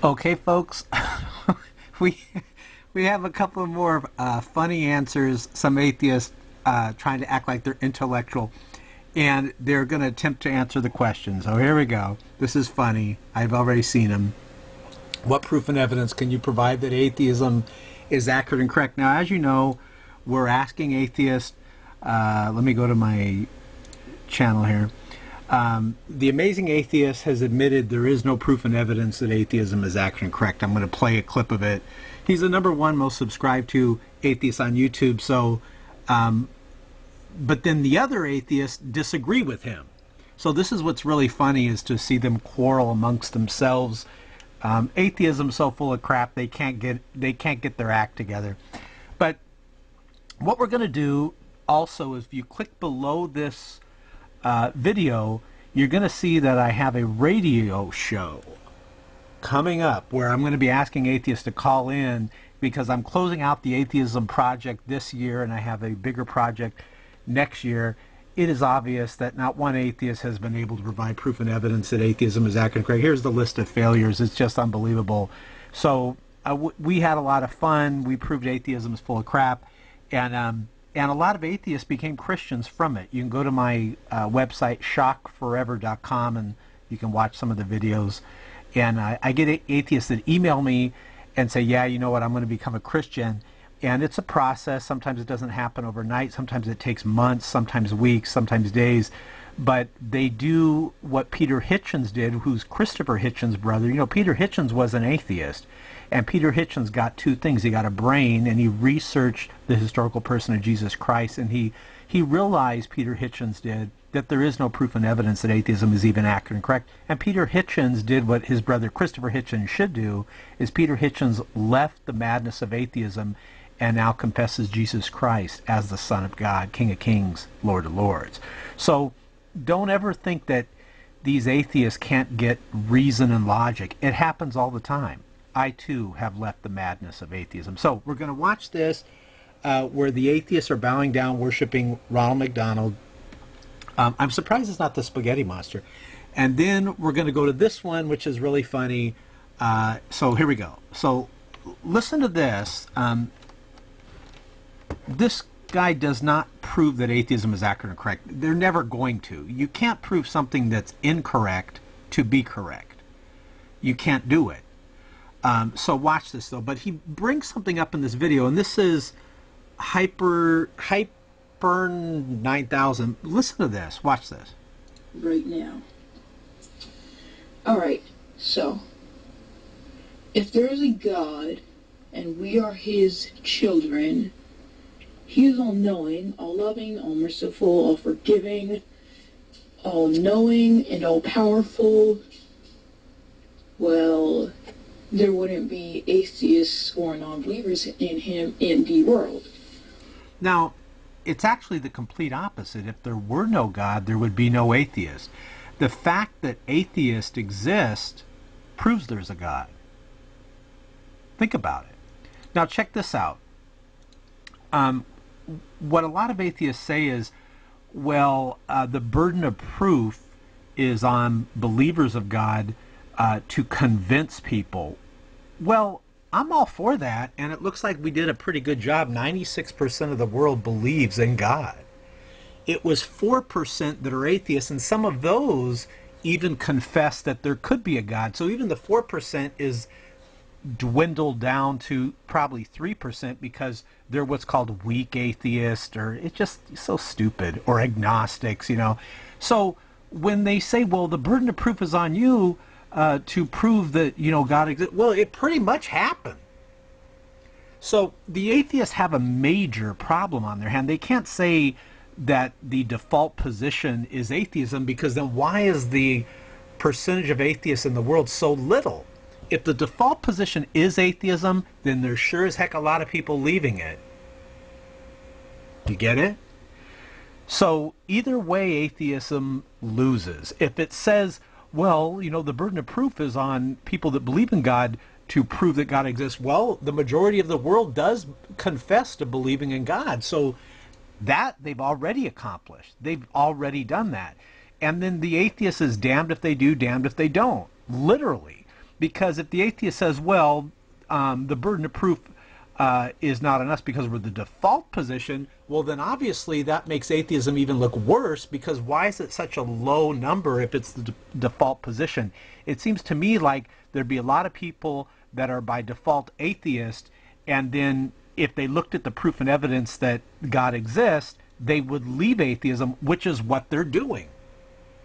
Okay, folks, we we have a couple of more funny answers. Some atheists trying to act like they're intellectual, and they're going to attempt to answer the question. So here we go. This is funny. I've already seen them. What proof and evidence can you provide that atheism is accurate and correct? Now, as you know, we're asking atheists. Let me go to my channel here. The Amazing Atheist has admitted there is no proof and evidence that atheism is accurate and correct. I'm going to play a clip of it. He's the number one most subscribed to atheist on YouTube. So, but then the other atheists disagree with him. So this is what's really funny is to see them quarrel amongst themselves. Atheism's so full of crap they can't get their act together. But what we're going to do also is if you click below this video, you're going to see that I have a radio show coming up where I'm going to be asking atheists to call in because I'm closing out the atheism project this year and I have a bigger project next year. It is obvious that not one atheist has been able to provide proof and evidence that atheism is accurate and correct. Here's the list of failures. It's just unbelievable. So we had a lot of fun. We proved atheism is full of crap. And a lot of atheists became Christians from it. You can go to my website, shockforever.com, and you can watch some of the videos. And I get atheists that email me and say, yeah, you know what, I'm going to become a Christian. And it's a process. Sometimes it doesn't happen overnight. Sometimes it takes months, sometimes weeks, sometimes days. But they do what Peter Hitchens did, who's Christopher Hitchens' brother. You know, Peter Hitchens was an atheist. And Peter Hitchens got two things. He got a brain, and he researched the historical person of Jesus Christ. And he realized, Peter Hitchens did, that there is no proof and evidence that atheism is even accurate and correct. And Peter Hitchens did what his brother Christopher Hitchens should do, is Peter Hitchens left the madness of atheism and now confesses Jesus Christ as the Son of God, King of Kings, Lord of Lords. So don't ever think that these atheists can't get reason and logic. It happens all the time. I too have left the madness of atheism. So we're going to watch this where the atheists are bowing down, worshiping Ronald McDonald. I'm surprised it's not the spaghetti monster. And then we're going to go to this one, which is really funny. So here we go. So listen to this. This guy does not prove that atheism is accurate and correct. They're never going to. You can't prove something that's incorrect to be correct. You can't do it. So watch this though. But he brings something up in this video, and this is Hyper 9000. Listen to this. Watch this. Right now. Alright, so if there is a God and we are his children, he is all-knowing, all-loving, all-merciful, all-forgiving, all-knowing, and all-powerful. Well, there wouldn't be atheists or non-believers in him in the world. Now, it's actually the complete opposite. If there were no God, there would be no atheist. The fact that atheists exist proves there's a God. Think about it. Now, check this out. What a lot of atheists say is, well, the burden of proof is on believers of God to convince people. Well, I'm all for that, and it looks like we did a pretty good job. 96% of the world believes in God. It was 4% that are atheists, and some of those even confess that there could be a God. So even the 4% is dwindled down to probably 3% because they're what's called weak atheists, or it's just so stupid, or agnostics, you know. So when they say, well, the burden of proof is on you to prove that, you know, God exists, well, it pretty much happened. So the atheists have a major problem on their hand. They can't say that the default position is atheism, because then why is the percentage of atheists in the world so little? If the default position is atheism, then there's sure as heck a lot of people leaving it. You get it? So either way, atheism loses. If it says, well, you know, the burden of proof is on people that believe in God to prove that God exists, well, the majority of the world does confess to believing in God. So that they've already accomplished. They've already done that. And then the atheist is damned if they do, damned if they don't. Literally. Because if the atheist says, well, the burden of proof is not on us because we're the default position, well, then obviously that makes atheism even look worse, because why is it such a low number if it's the default position? It seems to me like there'd be a lot of people that are by default atheist, and then if they looked at the proof and evidence that God exists, they would leave atheism, which is what they're doing,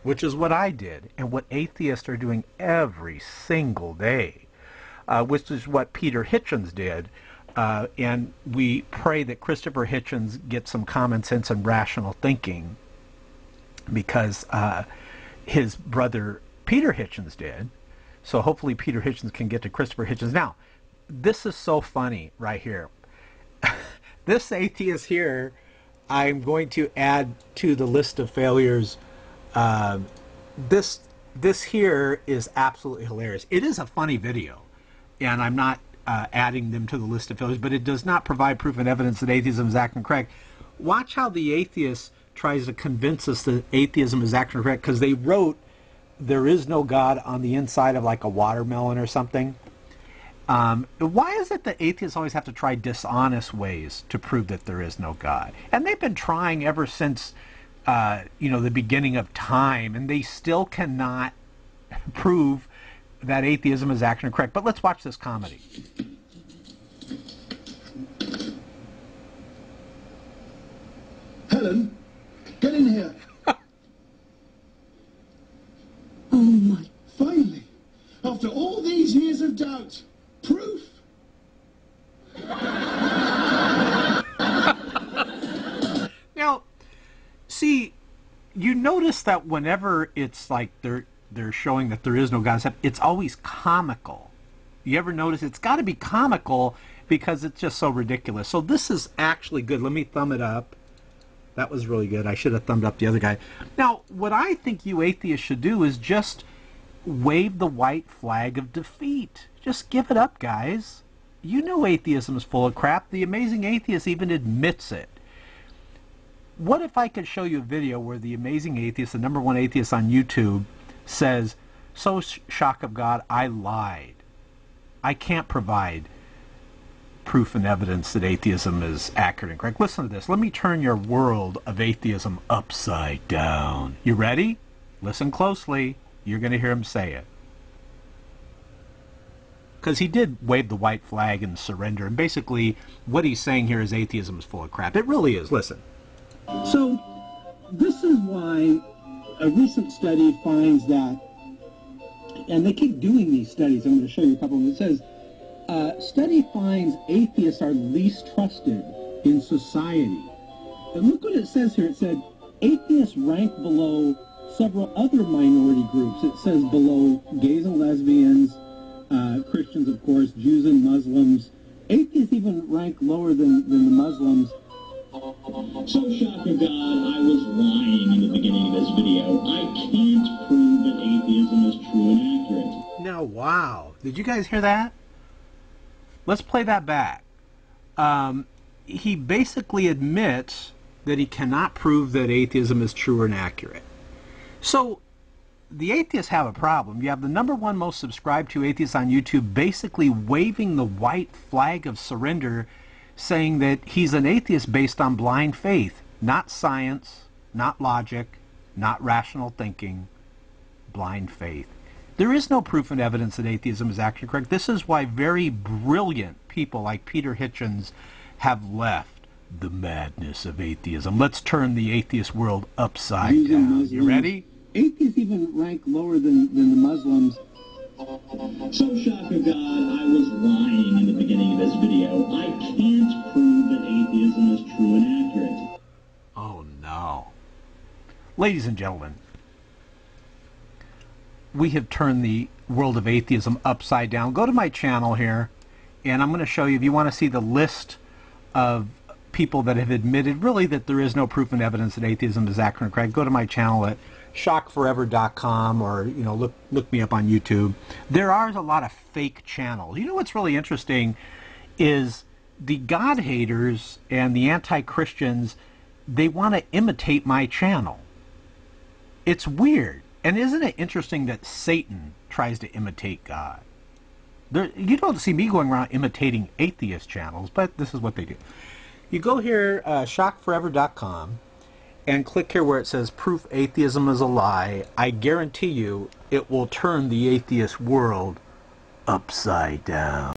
which is what I did, and what atheists are doing every single day, which is what Peter Hitchens did. And we pray that Christopher Hitchens gets some common sense and rational thinking, because his brother Peter Hitchens did. So hopefully Peter Hitchens can get to Christopher Hitchens. Now, this is so funny right here. This atheist here, I'm going to add to the list of failures. This here is absolutely hilarious. It is a funny video, and I'm not adding them to the list of failures, but it does not provide proof and evidence that atheism is accurate and correct. Watch how the atheist tries to convince us that atheism is accurate and correct, because they wrote there is no God on the inside of like a watermelon or something. Why is it that atheists always have to try dishonest ways to prove that there is no God? And they've been trying ever since the beginning of time, and they still cannot prove that atheism is accurate and correct. But let's watch this comedy. Helen, get in here. Oh my. Finally, after all these years of doubt, proof. Now, see, you notice that whenever it's like they're showing that there is no God, it's always comical. You ever notice? It's got to be comical because it's just so ridiculous. So this is actually good. Let me thumb it up. That was really good. I should have thumbed up the other guy. Now, what I think you atheists should do is just wave the white flag of defeat. Just give it up, guys. You know atheism is full of crap. The Amazing Atheist even admits it. What if I could show you a video where the Amazing Atheist, the #1 atheist on YouTube, says, "So shock of God, I lied. I can't provide proof and evidence that atheism is accurate and correct." Listen to this. Let me turn your world of atheism upside down. You ready? Listen closely. You're going to hear him say it. Because he did wave the white flag and surrender. And basically, what he's saying here is atheism is full of crap. It really is. Listen. So, this is why a recent study finds that, and they keep doing these studies. I'm going to show you a couple of them. It says, study finds atheists are least trusted in society. And look what it says here. It said, atheists rank below several other minority groups. It says below gays and lesbians, Christians, of course, Jews and Muslims. Atheists even rank lower than the Muslims. So shock of God, I was lying in the beginning of this video. I can't prove that atheism is true and accurate. Now, wow. Did you guys hear that? Let's play that back. He basically admits that he cannot prove that atheism is true and accurate. So, the atheists have a problem. You have the #1 most subscribed to atheists on YouTube basically waving the white flag of surrender, saying that he's an atheist based on blind faith, not science, not logic, not rational thinking, blind faith. There is no proof and evidence that atheism is actually correct. This is why very brilliant people like Peter Hitchens have left the madness of atheism. Let's turn the atheist world upside down. You ready? Atheists even rank lower than the Muslims. So shock of God, I was lying in the beginning of this video. I can't prove that atheism is true and accurate. Oh no. Ladies and gentlemen, we have turned the world of atheism upside down. Go to my channel here, and I'm going to show you, if you want to see the list of people that have admitted really that there is no proof and evidence that atheism is accurate and correct, go to my channel at shockforever.com, or look me up on YouTube. There are a lot of fake channels. You know what's really interesting is the God haters and the anti-Christians, they want to imitate my channel. It's weird. And isn't it interesting that Satan tries to imitate God? You don't see me going around imitating atheist channels, but this is what they do. You go here, shockforever.com, and click here where it says proof atheism is a lie. I guarantee you it will turn the atheist world upside down.